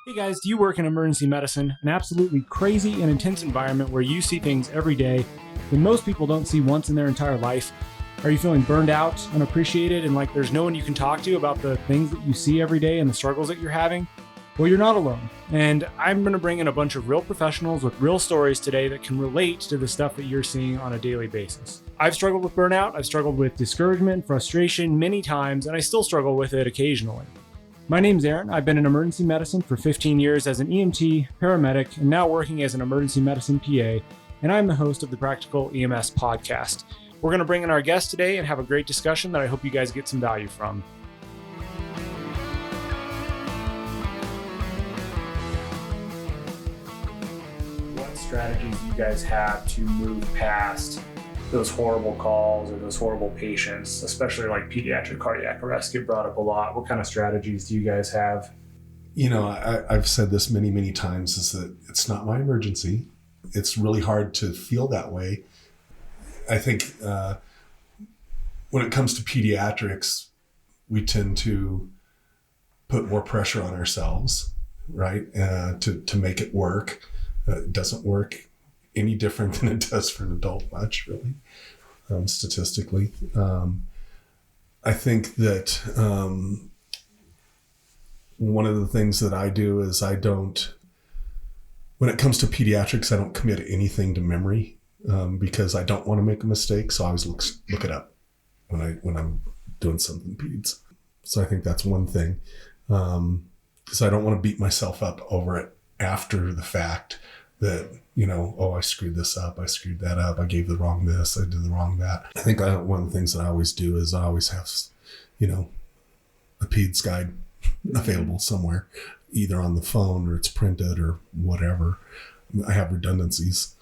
Hey guys, do you work in emergency medicine? An absolutely crazy and intense environment where you see things every day that most people don't see once in their entire life? Are you feeling burned out, unappreciated, and like there's no one you can talk to about the things that you see every day and the struggles that you're having? Well, you're not alone. And I'm going to bring in a bunch of real professionals with real stories today that can relate to the stuff that you're seeing on a daily basis. I've struggled with burnout, I've struggled with discouragement, frustration many times, and I still struggle with it occasionally. My name's Aaron. I've been in emergency medicine for 15 years as an EMT, paramedic, and now working as an emergency medicine PA, and I'm the host of the Practical EMS podcast. We're going to bring in our guest today and have a great discussion that I hope you guys get some value from. What strategies do you guys have to move past those horrible calls or those horrible patients, especially like pediatric cardiac arrest get brought up a lot? What kind of strategies do you guys have? You know, I've said this many, many times, is that it's not my emergency. It's really hard to feel that way. I think when it comes to pediatrics, we tend to put more pressure on ourselves, right? To make it work. It doesn't work any different than it does for an adult much, really, statistically. I think that one of the things that I do is when it comes to pediatrics, I don't commit anything to memory because I don't want to make a mistake. So I always look it up when I'm doing something peds. So I think that's one thing, because I don't want to beat myself up over it after the fact that, you know, oh, I screwed this up, I screwed that up, I gave the wrong this, I did the wrong that. I think one of the things that I always do is I always have, you know, a PEDS guide available somewhere, either on the phone or it's printed or whatever. I have redundancies,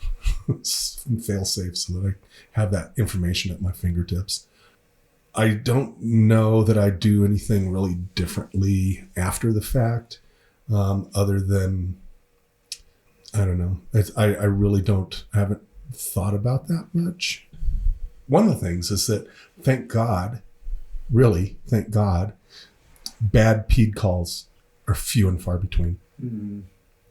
fail safe, so that I have that information at my fingertips. I don't know that I do anything really differently after the fact, other than, I don't know. I really haven't thought about that much. One of the things is that, thank God, bad PED calls are few and far between.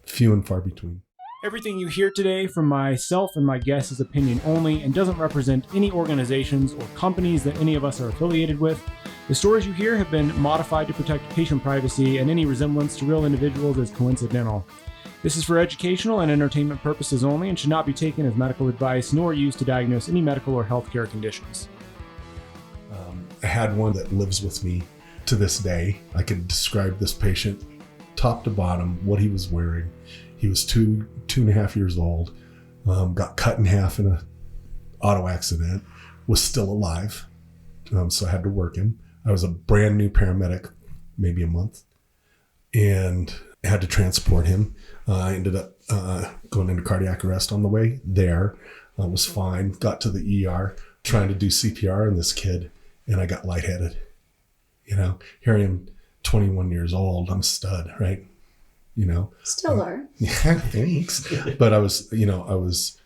Few and far between. Everything you hear today from myself and my guests is opinion only and doesn't represent any organizations or companies that any of us are affiliated with. The stories you hear have been modified to protect patient privacy, and any resemblance to real individuals is coincidental. This is for educational and entertainment purposes only and should not be taken as medical advice nor used to diagnose any medical or healthcare conditions. I had one that lives with me to this day. I could describe this patient top to bottom, what he was wearing. He was two and a half years old, got cut in half in an auto accident, was still alive, so I had to work him. I was a brand new paramedic, maybe a month, and had to transport him. I ended up going into cardiac arrest on the way there. I was fine, got to the ER, trying to do CPR on this kid, and I got lightheaded. You know, here I am, 21 years old, I'm a stud, right? You know, still are. Yeah, thanks. But I was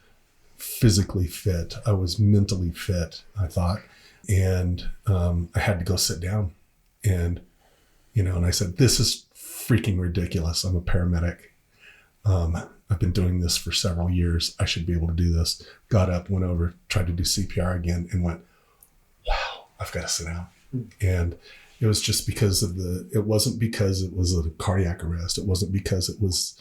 physically fit. I was mentally fit, I thought. And I had to go sit down and I said, this is freaking ridiculous. I'm a paramedic. I've been doing this for several years. I should be able to do this. Got up, went over, tried to do CPR again and went, wow, I've got to sit down. And it was just because it wasn't because it was a cardiac arrest. It wasn't because it was,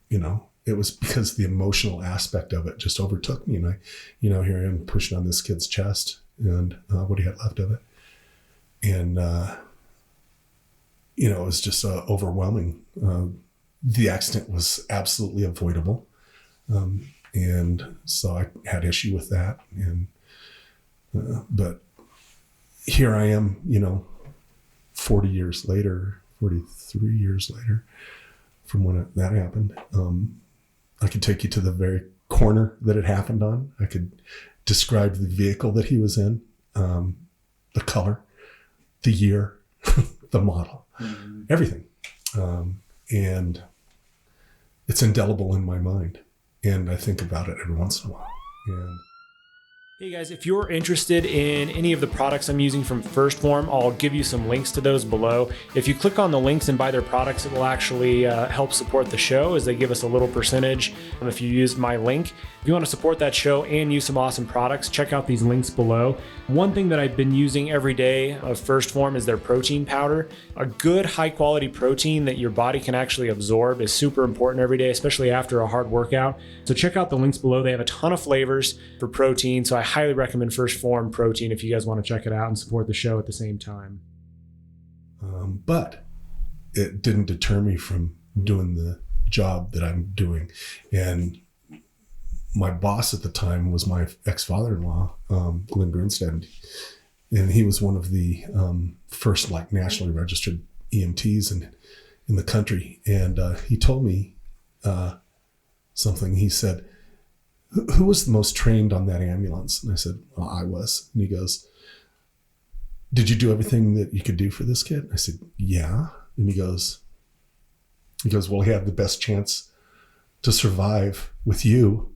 it was because the emotional aspect of it just overtook me. And I, here I am pushing on this kid's chest and what he had left of it. And, it was just overwhelming. The accident was absolutely avoidable. And so I had issue with that. And, but here I am, 43 years later from when that happened. I could take you to the very corner that it happened on. I could describe the vehicle that he was in, the color, the year, the model, everything. And it's indelible in my mind. And I think about it every once in a while. And Hey guys, if you're interested in any of the products I'm using from 1st Phorm, I'll give you some links to those below. If you click on the links and buy their products, it will actually help support the show as they give us a little percentage if you use my link. If you want to support that show and use some awesome products, check out these links below. One thing that I've been using every day of 1st Phorm is their protein powder. A good high quality protein that your body can actually absorb is super important every day, especially after a hard workout. So check out the links below. They have a ton of flavors for protein, so I highly recommend 1st Phorm protein if you guys want to check it out and support the show at the same time. But it didn't deter me from doing the job that I'm doing. And my boss at the time was my ex-father-in-law, Glenn Grunstead. And he was one of the first nationally registered EMTs in the country. And he told me something. He said, who was the most trained on that ambulance? And I said, well, I was. And he goes, did you do everything that you could do for this kid? I said, yeah. And he goes, well, he had the best chance to survive with you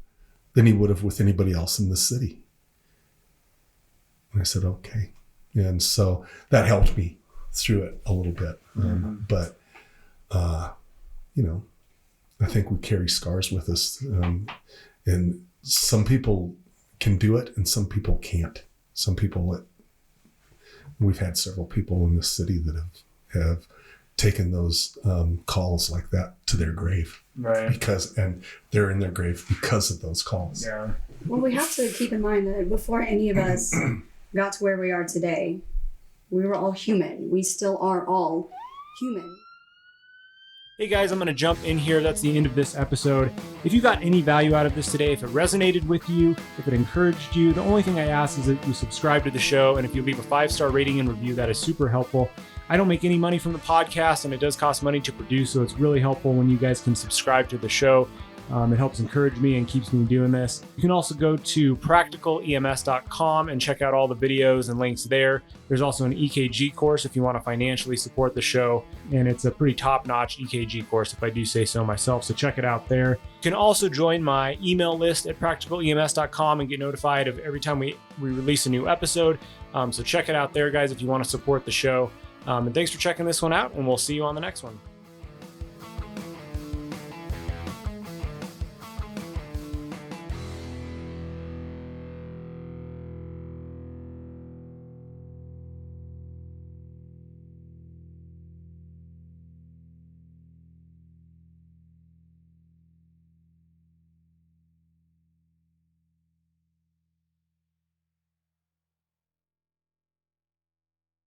than he would have with anybody else in the city. And I said, okay. And so that helped me through it a little bit. But, I think we carry scars with us. And some people can do it and some people can't. We've had several people in this city that have taken those calls like that to their grave. Right. And they're in their grave because of those calls. Yeah. Well, we have to keep in mind that before any of us got to where we are today, we were all human. We still are all human. Hey guys, I'm going to jump in here. That's the end of this episode. If you got any value out of this today, if it resonated with you, if it encouraged you, the only thing I ask is that you subscribe to the show. And if you leave a 5-star rating and review, that is super helpful. I don't make any money from the podcast and it does cost money to produce. So it's really helpful when you guys can subscribe to the show. It helps encourage me and keeps me doing this. You can also go to practicalems.com and check out all the videos and links there. There's also an EKG course if you want to financially support the show. And it's a pretty top-notch EKG course if I do say so myself. So check it out there. You can also join my email list at practicalems.com and get notified of every time we release a new episode. So check it out there, guys, if you want to support the show. And thanks for checking this one out, and we'll see you on the next one.